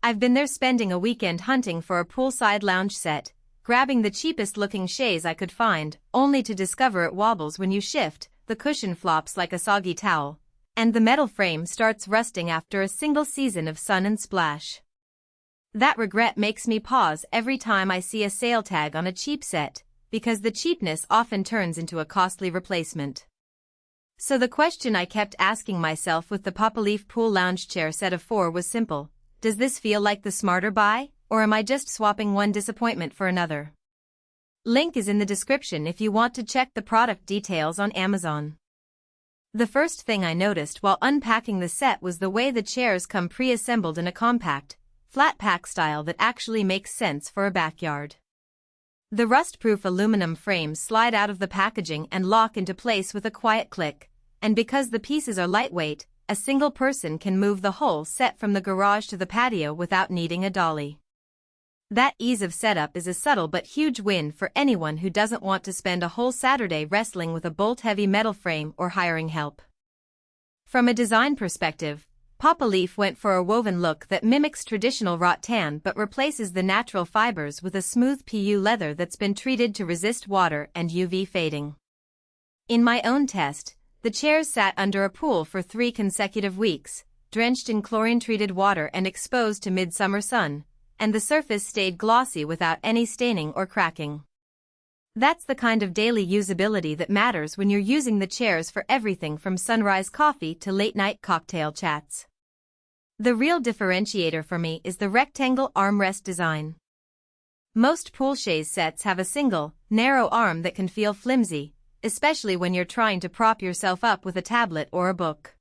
I've been there spending a weekend hunting for a poolside lounge set, grabbing the cheapest-looking chaise I could find, only to discover it wobbles when you shift, the cushion flops like a soggy towel, and the metal frame starts rusting after a single season of sun and splash. That regret makes me pause every time I see a sale tag on a cheap set, because the cheapness often turns into a costly replacement. So the question I kept asking myself with the Popaleaf Pool Lounge Chair set of 4 was simple: does this feel like the smarter buy, or am I just swapping one disappointment for another? Link is in the description if you want to check the product details on Amazon. The first thing I noticed while unpacking the set was the way the chairs come pre-assembled in a compact, flat pack style that actually makes sense for a backyard. The rust-proof aluminum frames slide out of the packaging and lock into place with a quiet click, and because the pieces are lightweight, a single person can move the whole set from the garage to the patio without needing a dolly. That ease of setup is a subtle but huge win for anyone who doesn't want to spend a whole Saturday wrestling with a bolt-heavy metal frame or hiring help. From a design perspective, Popaleaf went for a woven look that mimics traditional rattan but replaces the natural fibers with a smooth PU leather that's been treated to resist water and UV fading. In my own test, the chairs sat under a pool for 3 consecutive weeks, drenched in chlorine-treated water and exposed to midsummer sun, and the surface stayed glossy without any staining or cracking. That's the kind of daily usability that matters when you're using the chairs for everything from sunrise coffee to late-night cocktail chats. The real differentiator for me is the rectangle armrest design. Most pool chaise sets have a single, narrow arm that can feel flimsy, especially when you're trying to prop yourself up with a tablet or a book.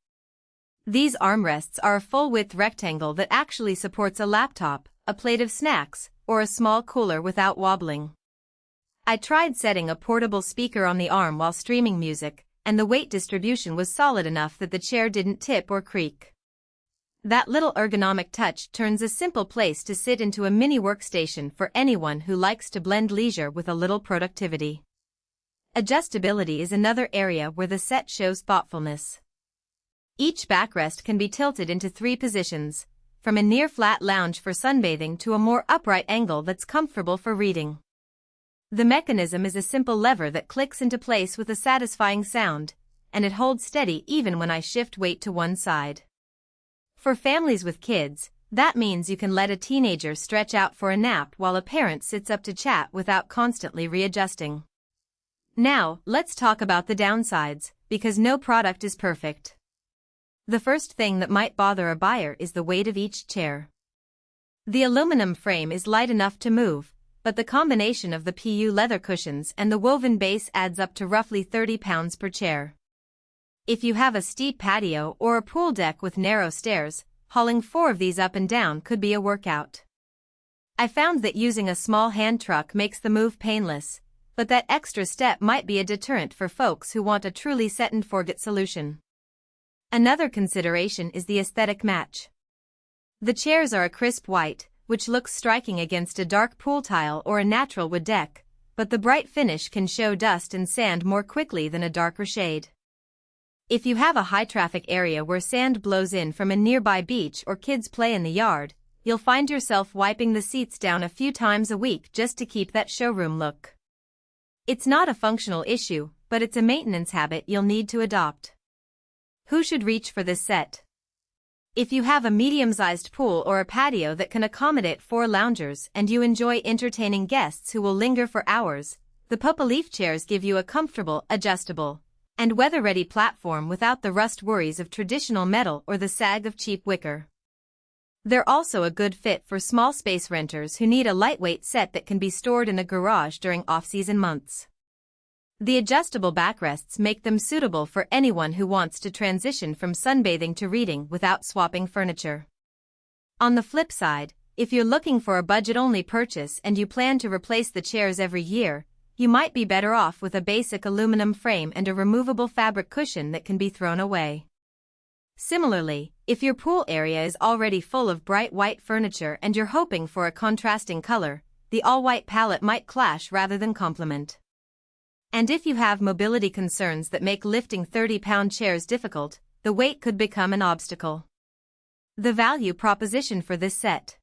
These armrests are a full-width rectangle that actually supports a laptop, a plate of snacks, or a small cooler without wobbling. I tried setting a portable speaker on the arm while streaming music, and the weight distribution was solid enough that the chair didn't tip or creak. That little ergonomic touch turns a simple place to sit into a mini workstation for anyone who likes to blend leisure with a little productivity. Adjustability is another area where the set shows thoughtfulness. Each backrest can be tilted into 3 positions, from a near-flat lounge for sunbathing to a more upright angle that's comfortable for reading. The mechanism is a simple lever that clicks into place with a satisfying sound, and it holds steady even when I shift weight to one side. For families with kids, that means you can let a teenager stretch out for a nap while a parent sits up to chat without constantly readjusting. Now, let's talk about the downsides, because no product is perfect. The first thing that might bother a buyer is the weight of each chair. The aluminum frame is light enough to move, but the combination of the PU leather cushions and the woven base adds up to roughly 30 pounds per chair. If you have a steep patio or a pool deck with narrow stairs, hauling 4 of these up and down could be a workout. I found that using a small hand truck makes the move painless, but that extra step might be a deterrent for folks who want a truly set-and-forget solution. Another consideration is the aesthetic match. The chairs are a crisp white, which looks striking against a dark pool tile or a natural wood deck, but the bright finish can show dust and sand more quickly than a darker shade. If you have a high-traffic area where sand blows in from a nearby beach or kids play in the yard, you'll find yourself wiping the seats down a few times a week just to keep that showroom look. It's not a functional issue, but it's a maintenance habit you'll need to adopt. Who should reach for this set? If you have a medium-sized pool or a patio that can accommodate 4 loungers and you enjoy entertaining guests who will linger for hours, the Popaleaf chairs give you a comfortable, adjustable, and weather-ready platform without the rust worries of traditional metal or the sag of cheap wicker. They're also a good fit for small space renters who need a lightweight set that can be stored in a garage during off-season months. The adjustable backrests make them suitable for anyone who wants to transition from sunbathing to reading without swapping furniture. On the flip side, if you're looking for a budget-only purchase and you plan to replace the chairs every year, you might be better off with a basic aluminum frame and a removable fabric cushion that can be thrown away. Similarly, if your pool area is already full of bright white furniture and you're hoping for a contrasting color, the all-white palette might clash rather than complement. And if you have mobility concerns that make lifting 30-pound chairs difficult, the weight could become an obstacle. The value proposition for this set.